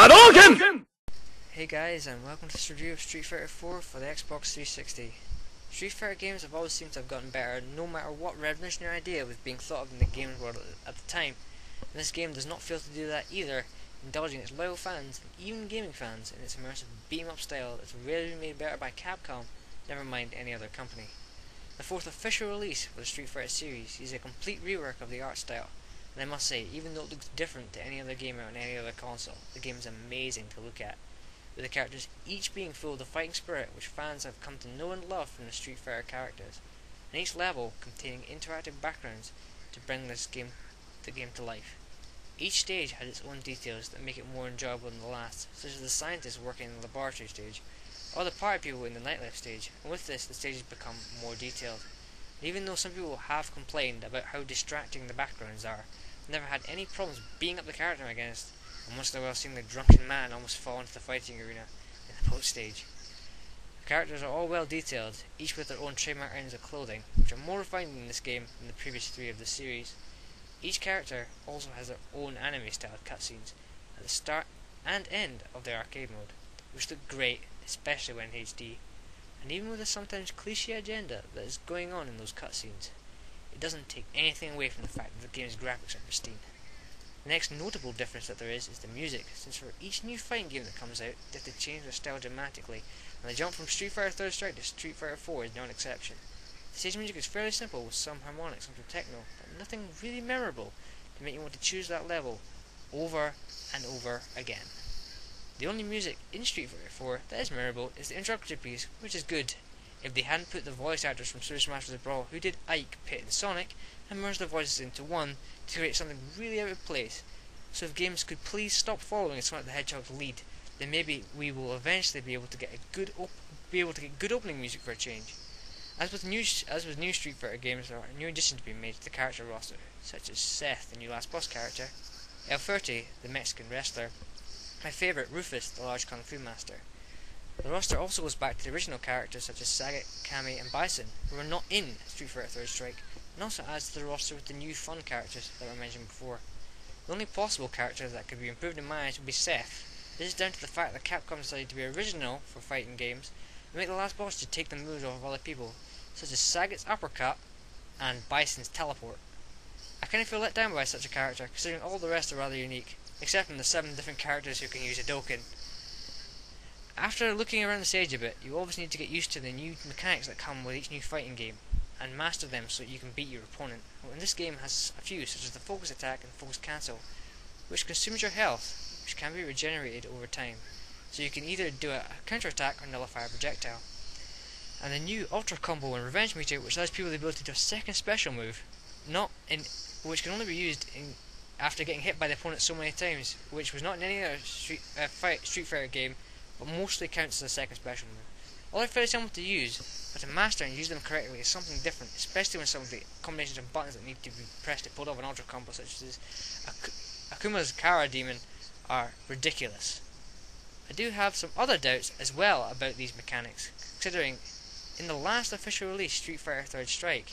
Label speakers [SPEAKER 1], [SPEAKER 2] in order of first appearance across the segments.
[SPEAKER 1] Hadouken!
[SPEAKER 2] Hey guys, and welcome to this review of Street Fighter 4 for the Xbox 360. Street Fighter games have always seemed to have gotten better, no matter what revolutionary idea was being thought of in the gaming world at the time. And this game does not fail to do that either, indulging its loyal fans, and even gaming fans, in its immersive beam-up style that's rarely been made better by Capcom, never mind any other company. The fourth official release for the Street Fighter series is a complete rework of the art style, and I must say, even though it looks different to any other game on any other console, the game is amazing to look at, with the characters each being full of the fighting spirit which fans have come to know and love from the Street Fighter characters, and each level containing interactive backgrounds to bring the game to life. Each stage has its own details that make it more enjoyable than the last, such as the scientists working in the laboratory stage, or the party people in the nightlife stage, and with this the stages become more detailed. And even though some people have complained about how distracting the backgrounds are, I've never had any problems being up the character I'm against, and once in a while seeing the drunken man almost fall into the fighting arena in the post stage. The characters are all well detailed, each with their own trademark items of clothing, which are more refined in this game than the previous three of the series. Each character also has their own anime-styled cutscenes at the start and end of their arcade mode, which look great, especially when in HD, and even with a sometimes cliché agenda that is going on in those cutscenes, it doesn't take anything away from the fact that the game's graphics are pristine. The next notable difference that there is the music, since for each new fighting game that comes out, they have to change their style dramatically, and the jump from Street Fighter 3rd Strike to Street Fighter 4 is no exception. The stage music is fairly simple with some harmonics and some techno, but nothing really memorable to make you want to choose that level over and over again. The only music in Street Fighter 4 that is memorable is the introductory piece, which is good. If they hadn't put the voice actors from Super Smash Bros. Brawl who did Ike, Pit and Sonic and merged their voices into one to create something really out of place. So if games could please stop following Sonic the Hedgehog's lead, then maybe we will eventually be able to get good opening music for a change. As with new Street Fighter games, there are new additions to be made to the character roster, such as Seth, the new last boss character, El Fuerte, the Mexican wrestler, my favourite, Rufus, the large Kung Fu master. The roster also goes back to the original characters such as Sagat, Kami and Bison, who were not in Street Fighter 3rd Strike, and also adds to the roster with the new fun characters that were mentioned before. The only possible character that could be improved in my eyes would be Seth. This is down to the fact that Capcom decided to be original for fighting games and make the last boss to take the moves off of other people, such as Sagat's uppercut and Bison's teleport. I kind of feel let down by such a character, considering all the rest are rather unique, except from the 7 different characters who can use a Hadouken. After looking around the stage a bit, you always need to get used to the new mechanics that come with each new fighting game, and master them so you can beat your opponent. And this game has a few, such as the focus attack and focus cancel, which consumes your health, which can be regenerated over time, so you can either do a counter attack or nullify a projectile. And the new ultra combo and revenge meter, which allows people the ability to do a second special move, which can only be used after getting hit by the opponent so many times, which was not in any other Street Fighter game, but mostly counts as a second special move. All are fairly simple to use, but to master and use them correctly is something different, especially when some of the combinations of buttons that need to be pressed to pull off an ultra combo, such as Akuma's Kara Demon, are ridiculous. I do have some other doubts as well about these mechanics, considering in the last official release, Street Fighter 3rd Strike,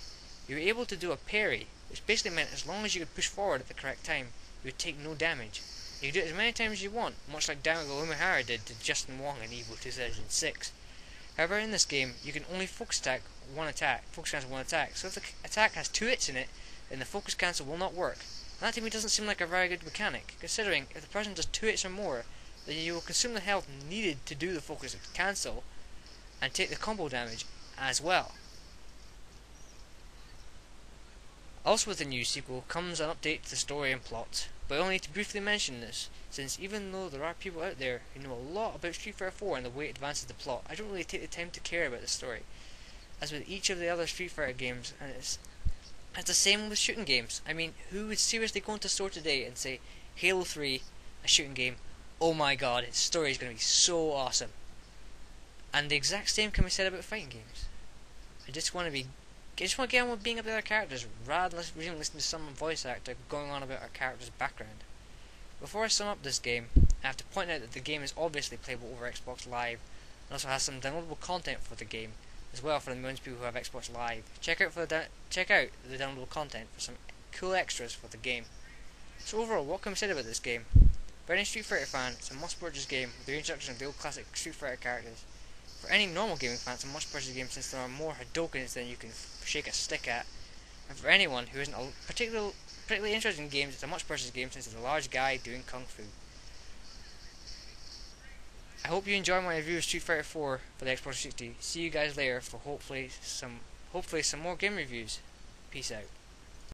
[SPEAKER 2] you were able to do a parry, which basically meant as long as you could push forward at the correct time, you would take no damage. You could do it as many times as you want, much like Daigo Umehara did to Justin Wong in EVO 2006. However, in this game, you can only focus cancel one attack, so if the attack has 2 hits in it, then the focus cancel will not work. And that to me doesn't seem like a very good mechanic, considering if the person does 2 hits or more, then you will consume the health needed to do the focus cancel, and take the combo damage as well. Also with the new sequel comes an update to the story and plot, but I only need to briefly mention this, since even though there are people out there who know a lot about Street Fighter 4 and the way it advances the plot, I don't really take the time to care about the story. As with each of the other Street Fighter games, and it's the same with shooting games. I mean, who would seriously go into a store today and say, Halo 3, a shooting game, oh my god, its story is going to be so awesome. And the exact same can be said about fighting games. I just want to get on with being up the other characters, rather than listening to some voice actor going on about our character's background. Before I sum up this game, I have to point out that the game is obviously playable over Xbox Live, and also has some downloadable content for the game, as well for the millions of people who have Xbox Live. Check out the downloadable content for some cool extras for the game. So overall, what can we say about this game? For any Street Fighter fan, it's a must-purchase game with the reintroduction of the old classic Street Fighter characters. For any normal gaming fan, it's a must-purchase game since there are more Hadokens than you can shake a stick at. And for anyone who isn't particularly interested in games, it's a must-purchase game since it's a large guy doing kung fu. I hope you enjoyed my review of Street Fighter 4 for the Xbox 360. See you guys later for hopefully some more game reviews. Peace out.